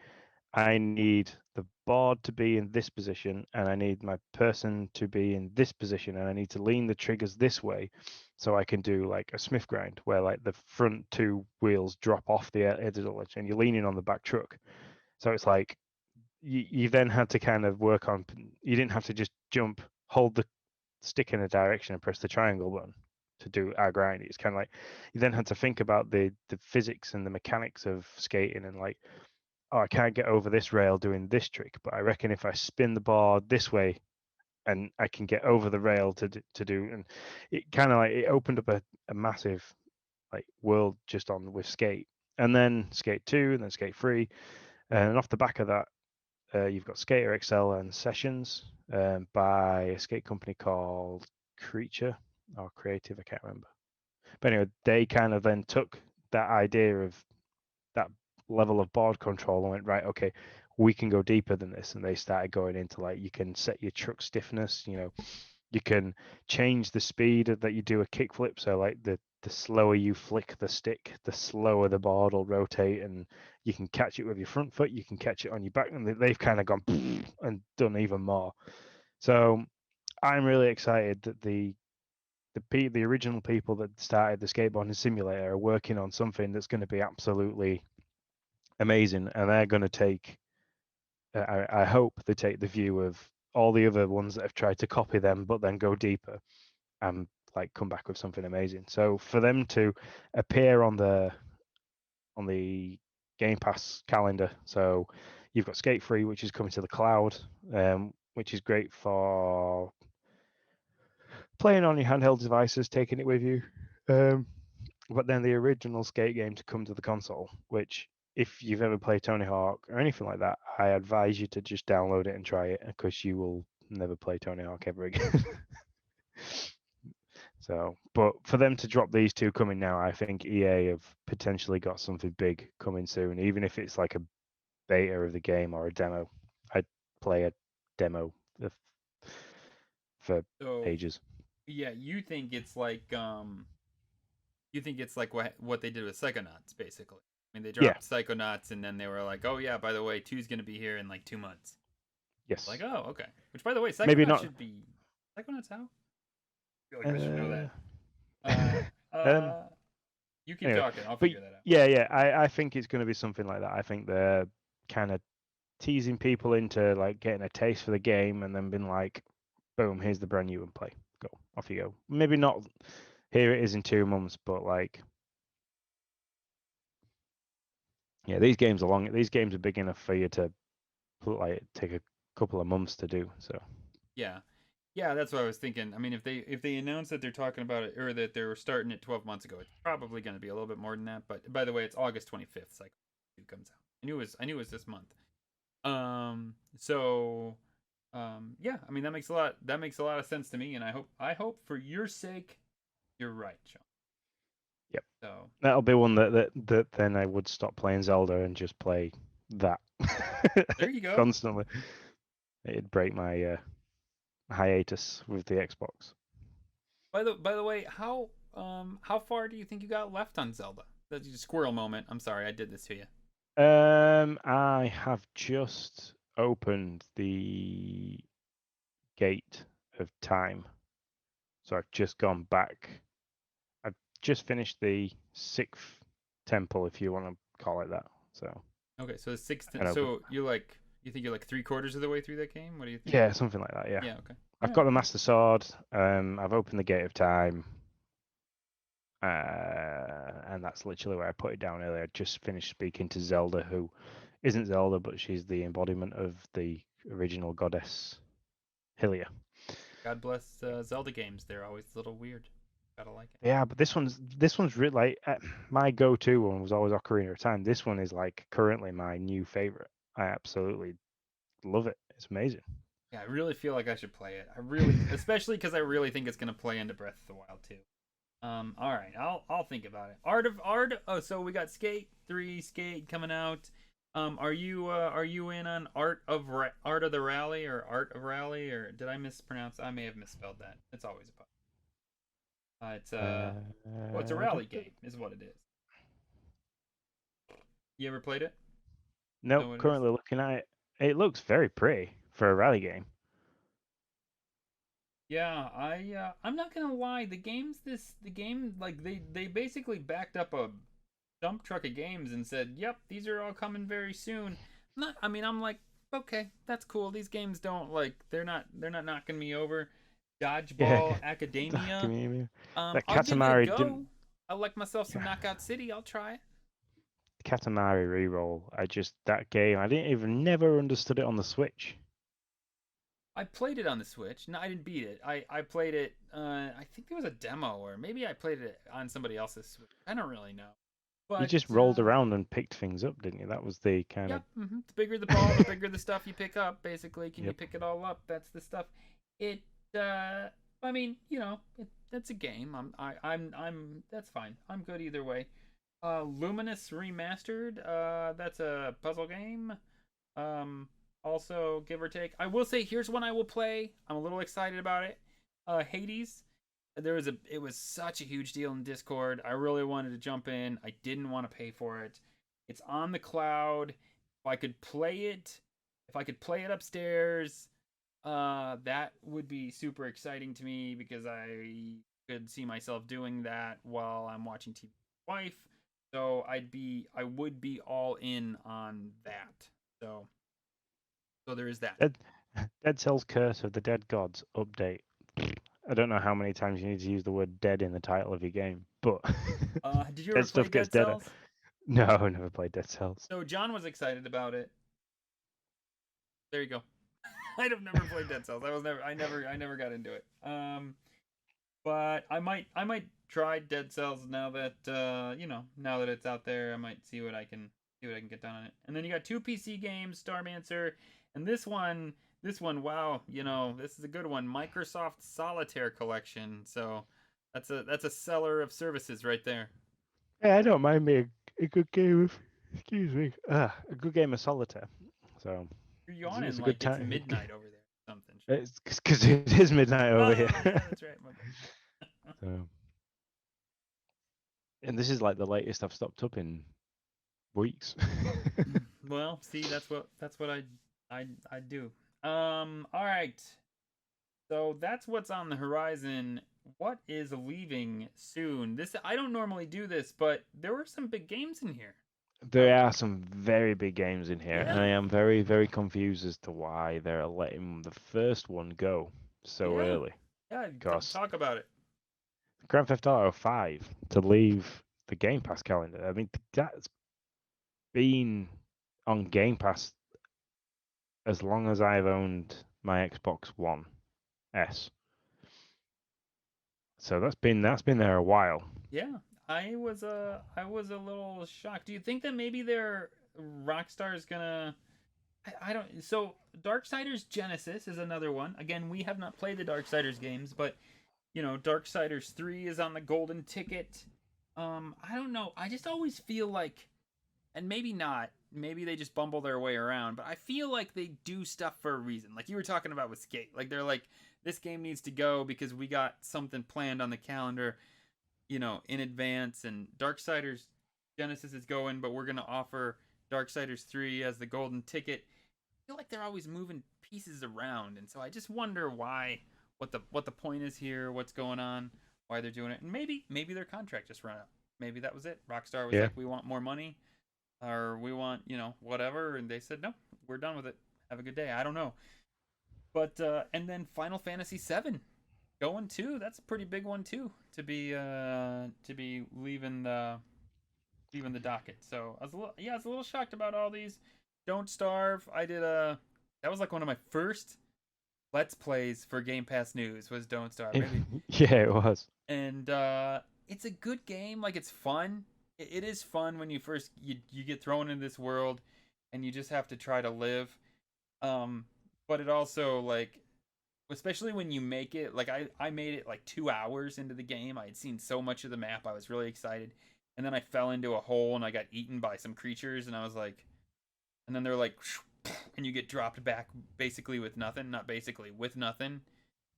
I need the board to be in this position, and I need my person to be in this position, and I need to lean the triggers this way so I can do like a Smith grind where like the front two wheels drop off the edge of the ledge and you're leaning on the back truck. So it's like you then had to kind of work on, you didn't have to just jump, hold the stick in a direction and press the triangle button to do our grind. It's kind of like you then had to think about the physics and the mechanics of skating and like, oh, I can't get over this rail doing this trick, but I reckon if I spin the board this way, and I can get over the rail to do, and it kind of like it opened up a massive like world just on with Skate, and then Skate 2, and then Skate 3, and off the back of that, you've got Skater XL and Sessions by a skate company called Creature or Creative, I can't remember. But anyway, they kind of then took that idea of that level of board control and went, right, okay, we can go deeper than this. And they started going into like, you can set your truck stiffness, you can change the speed that you do a kickflip. So like the slower you flick the stick, the slower the board will rotate, and you can catch it with your front foot, you can catch it on your back, and they've kind of gone and done even more. So I'm really excited that the original people that started the skateboarding simulator are working on something that's going to be absolutely amazing, and they're going to take. I hope they take the view of all the other ones that have tried to copy them, but then go deeper and like come back with something amazing. So for them to appear on the Game Pass calendar, so you've got Skate 3, which is coming to the cloud, which is great for playing on your handheld devices, taking it with you. But then the original skate game to come to the console, which if you've ever played Tony Hawk or anything like that, I advise you to just download it and try it because you will never play Tony Hawk ever again. So, but for them to drop these two coming now, I think EA have potentially got something big coming soon, even if it's like a beta of the game or a demo. I'd play a demo for So ages. yeah, you think it's like what they did with Psychonauts, basically. I mean, they Yeah. dropped Psychonauts, and then they were like, "Oh yeah, by the way, two's gonna be here in like 2 months." Yes. Like, oh okay. Which, by the way, Maybe Psychonauts not. should be Psychonauts how? I feel like I should know that. um, You keep anyway, talking. I'll but figure that out. yeah, I think it's going to be something like that. I think they're kind of teasing people into like getting a taste for the game and then being like, boom, here's the brand new and play. Go. Off you go. Maybe not here it is in 2 months, but like yeah, these games are long. These games are big enough for you to like take a couple of months to do. So Yeah, yeah, that's what I was thinking. I mean, if they announce that they're talking about it or that they were starting it 12 months ago, it's probably going to be a little bit more than that. But by the way, it's August 25th. Cycle 2 comes out. I knew it was this month. So yeah, I mean that makes a lot of sense to me, and I hope for your sake you're right, Sean. yep, So that'll be one that then I would stop playing Zelda and just play that there you go. constantly. It'd break my hiatus with the Xbox. By the way, how far do you think you got left on Zelda? That's a squirrel moment. I'm sorry, I did this to you. I have just opened the gate of time, so I've just gone back. I've just finished the sixth temple, if you want to call it that. So Okay, so and so you think you're like 3/4 of the way through that game? What do you think? yeah, something like that. Yeah, Yeah. Okay. I've Yeah. got the Master Sword. I've opened the gate of time. And that's literally where I put it down earlier. I just finished speaking to Zelda, who isn't Zelda, but she's the embodiment of the original goddess Hylia. God bless Zelda games. They're always a little weird. Gotta like it. Yeah, but this one's really like my go-to one was always Ocarina of Time. This one is like currently my new favorite. I absolutely love it. It's amazing. Yeah, I really feel like I should play it. I really, especially because I really think it's gonna play into Breath of the Wild too. All right, I'll think about it. Art. Oh, so we got Skate 3, Skate coming out. Are you in on Art of the Rally or Art of Rally, or did I mispronounce? I may have misspelled that. It's always a it's well, it's a rally game, is what it is. You ever played it? Know Nope, what it is? currently looking at it. It looks very pretty for a rally game. Yeah, I'm not gonna lie. The game like they basically backed up a dump truck of games and said, "Yep, these are all coming very soon." Not, I mean, I'm like, okay, that's cool. These games don't like they're not knocking me over. Yeah, Dodgeball Academia. that I'll give it a Katamari go. didn't. I like myself some Yeah. Knockout City. I'll try it. Katamari reroll. That game. I didn't even never understood it on the Switch. I played it on the Switch. No, I didn't beat it. I played it. I think there was a demo, or maybe I played it on somebody else's Switch. I don't really know. You But just rolled around and picked things up, didn't you? That was the kind of. yep. The bigger the ball, the bigger the stuff you pick up. Basically, can you Yep. pick it all up? That's the stuff. It. I mean, that's a game. That's fine. I'm good either way. Luminous Remastered. That's a puzzle game. Also, give or take. I will say, here's one I will play. I'm a little excited about it. Hades. It was such a huge deal in Discord. I really wanted to jump in. I didn't want to pay for it. It's on the cloud. If I could play it upstairs, That would be super exciting to me because I could see myself doing that while I'm watching TV with my wife. So I would be all in on that. So, so there is that. Dead, Dead Cells Curse of the Dead Gods update. I don't know how many times you need to use the word dead in the title of your game, but Did you ever dead play stuff gets Dead deader. Cells? No, I never played Dead Cells. So John was excited about it. There you go. I'd have never played Dead Cells. I never got into it. But I might try Dead Cells now that now that it's out there. I might see what I can get done on it. And then you got two PC games, Starmancer, and this one, wow, this is a good one, Microsoft Solitaire Collection. So that's a seller of services right there. Yeah, I don't mind me a good game of, excuse me, a good game of solitaire. So You're it's yawning a good like it's time. midnight over there or something. It's because it is midnight over Oh here. yeah, that's right. My bad. So, and this is like the latest I've stopped up in weeks. Well, see, that's what I do. All right. So that's what's on the horizon. What is leaving soon? This I don't normally do this, but there were some big games in here. There are some very big games in here, and Yeah, I am very, very confused as to why they're letting the first one go so yeah, early. yeah. Because Talk about it. Grand Theft Auto 5 to leave the Game Pass calendar, I mean, that's been on Game Pass as long as I've owned my Xbox One S. So that's been there a while. Yeah, I was a little shocked. Do you think that maybe their Rockstar is gonna? I don't. So Darksiders Genesis is another one. Again, we have not played the Darksiders games, but Darksiders 3 is on the golden ticket. I don't know. I just always feel like, and maybe not, maybe they just bumble their way around, but I feel like they do stuff for a reason. Like you were talking about with Skate. Like they're like, this game needs to go because we got something planned on the calendar, in advance. And Darksiders Genesis is going, but we're going to offer Darksiders 3 as the golden ticket. I feel like they're always moving pieces around, and so I just wonder why, what the point is here, what's going on, why they're doing it, and maybe their contract just ran out. Maybe that was it. Rockstar was Yeah. like, we want more money, or we want whatever, and they said no, we're done with it. Have a good day. I don't know, but and then Final Fantasy VII going too. That's a pretty big one too to be leaving the docket. So I was a little shocked about all these. Don't Starve. I did that was like one of my first Let's Plays for Game Pass News was Don't Starve. Maybe. Yeah, it was. And it's a good game. Like it's fun. It is fun when you get thrown into this world and you just have to try to live. But it also like especially when you make it like I made it like 2 hours into the game. I had seen so much of the map. I was really excited. And then I fell into a hole and I got eaten by some creatures and I was like, and then they're like, and you get dropped back basically with nothing, not basically with nothing,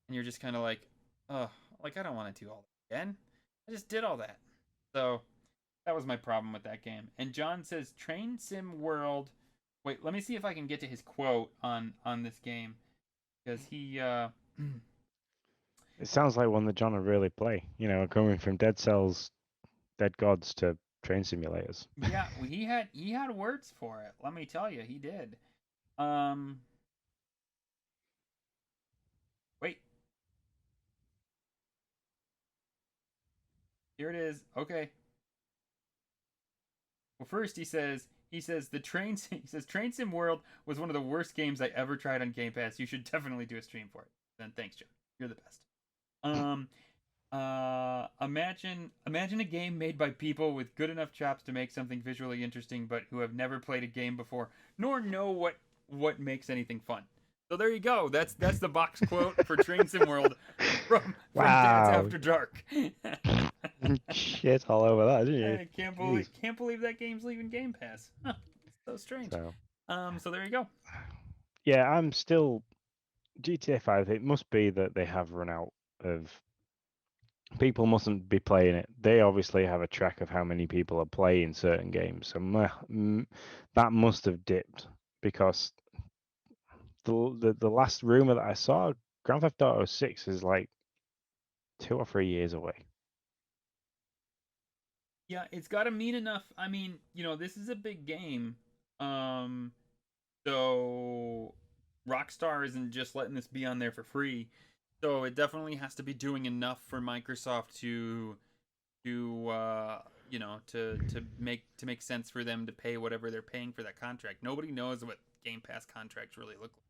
and you're just kind of like, oh, like I don't want to do all that again. I just did all that. So that was my problem with that game. And John says Train Sim World. Wait, let me see if I can get to his quote on this game because he It sounds like one that John would really play. Coming from Dead Cells, Dead Gods to train simulators. yeah, he had words for it. Let me tell you, he did. Um, wait, here it is. Okay. Well, first he says he says Train Sim World was one of the worst games I ever tried on Game Pass. You should definitely do a stream for it. Then thanks, John. You're the best. Um imagine a game made by people with good enough chops to make something visually interesting but who have never played a game before nor know what makes anything fun. So there you go. That's the box quote for Train Sim World from Dance Wow. After Dark. Shit all over that, didn't you? I can't believe that game's leaving Game Pass. Huh, so strange. So, So there you go. yeah, I'm still GTA 5. It must be that they have run out of people. Mustn't be playing it. They obviously have a track of how many people are playing certain games, so that must have dipped because the last rumor that I saw, Grand Theft Auto 6 is like 2 or 3 years away. Yeah, it's got to mean enough. I mean, this is a big game. Um, so Rockstar isn't just letting this be on there for free. So it definitely has to be doing enough for Microsoft to make sense for them to pay whatever they're paying for that contract. Nobody knows what Game Pass contracts really look like,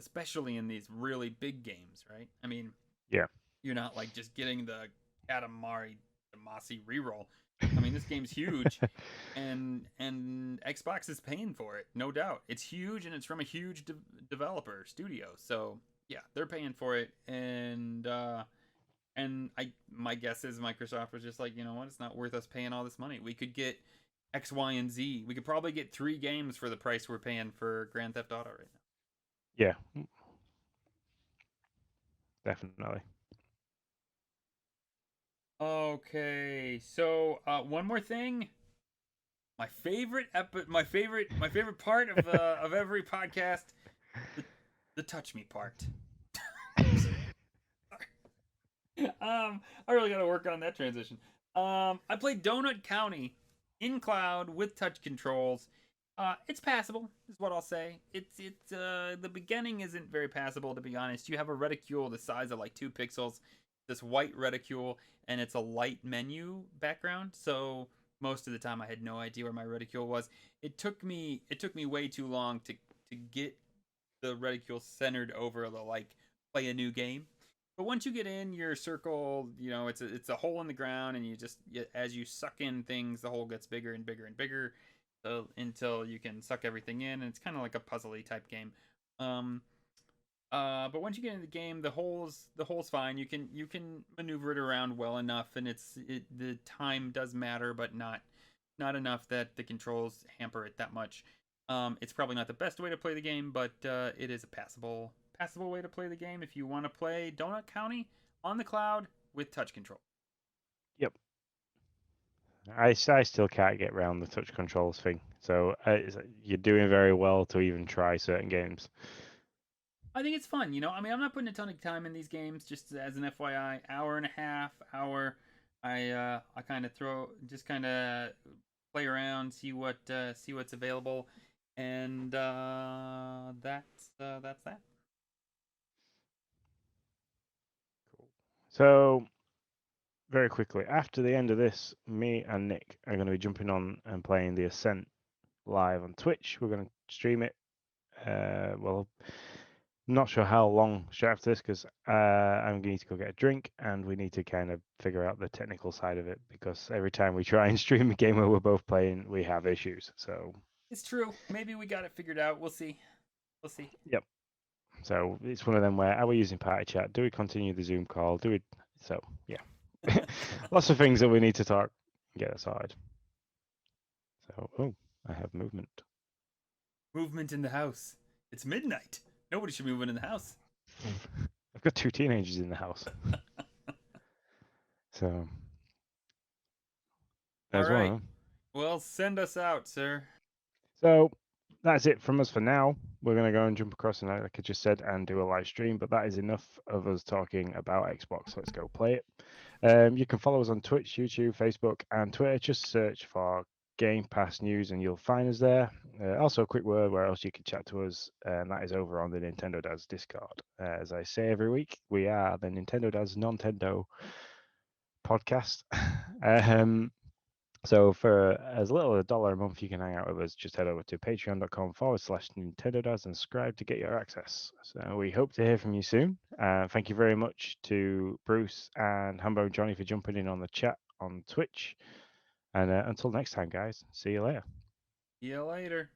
especially in these really big games, right? I mean, Yeah. you're not like just getting the Katamari Damacy reroll. I mean, this game's huge, and Xbox is paying for it, no doubt. It's huge, and it's from a huge developer studio. So yeah, they're paying for it, and my guess is Microsoft was just like, you know what, it's not worth us paying all this money. We could get X, Y, and Z. We could probably get 3 games for the price we're paying for Grand Theft Auto right now. Yeah. Definitely. Okay, so one more thing. My favorite part of every podcast, the touch me part. I really got to work on that transition. I played Donut County in cloud with touch controls. It's passable, is what I'll say. It's the beginning isn't very passable, to be honest. You have a reticule the size of like 2 pixels, this white reticule, and it's a light menu background. So most of the time, I had no idea where my reticule was. It took me way too long to get the reticule centered over the like play a new game. But once you get in your circle, it's a hole in the ground, and as you suck in things, the hole gets bigger and bigger and bigger, until you can suck everything in, and it's kind of like a puzzly type game. Um, but once you get in the game, the hole's fine. You can maneuver it around well enough, and the time does matter, but not enough that the controls hamper it that much. It's probably not the best way to play the game, but it is a passable way to play the game if you want to play Donut County on the cloud with touch control. Yep. I still can't get around the touch controls thing. So you're doing very well to even try certain games. I think it's fun, I mean, I'm not putting a ton of time in these games. Just as an FYI, hour and a half, hour. I kind of play around, see what's available, and that's that. Cool. So very quickly, after the end of this, me and Nick are going to be jumping on and playing the Ascent live on Twitch. We're going to stream it. Well, not sure how long straight after this, because I'm going to need to go get a drink, and we need to kind of figure out the technical side of it, because every time we try and stream a game where we're both playing, we have issues. So It's true. Maybe we got it figured out. We'll see. We'll see. yep. So it's one of them where, are we using party chat? Do we continue the Zoom call? Do we? So yeah, lots of things that we need to talk and get aside. So I have movement. Movement in the house. It's midnight. Nobody should be moving in the house. I've got 2 teenagers in the house. So All there's one right. of them. Well, send us out, sir. So that's it from us for now. We're going to go and jump across, and like I just said, and do a live stream. But that is enough of us talking about Xbox. Let's go play it. You can follow us on Twitch, YouTube, Facebook, and Twitter. Just search for Game Pass News, and you'll find us there. Also, a quick word where else you can chat to us, and that is over on the Nintendo Dads Discord. As I say every week, we are the Nintendo Dads Nintendo podcast. So for as little as $1 a month, you can hang out with us. Just head over to patreon.com/Nintendo Dads and subscribe to get your access. So we hope to hear from you soon. Thank you very much to Bruce and HamboneJonny for jumping in on the chat on Twitch. And until next time, guys, see you later. See you later.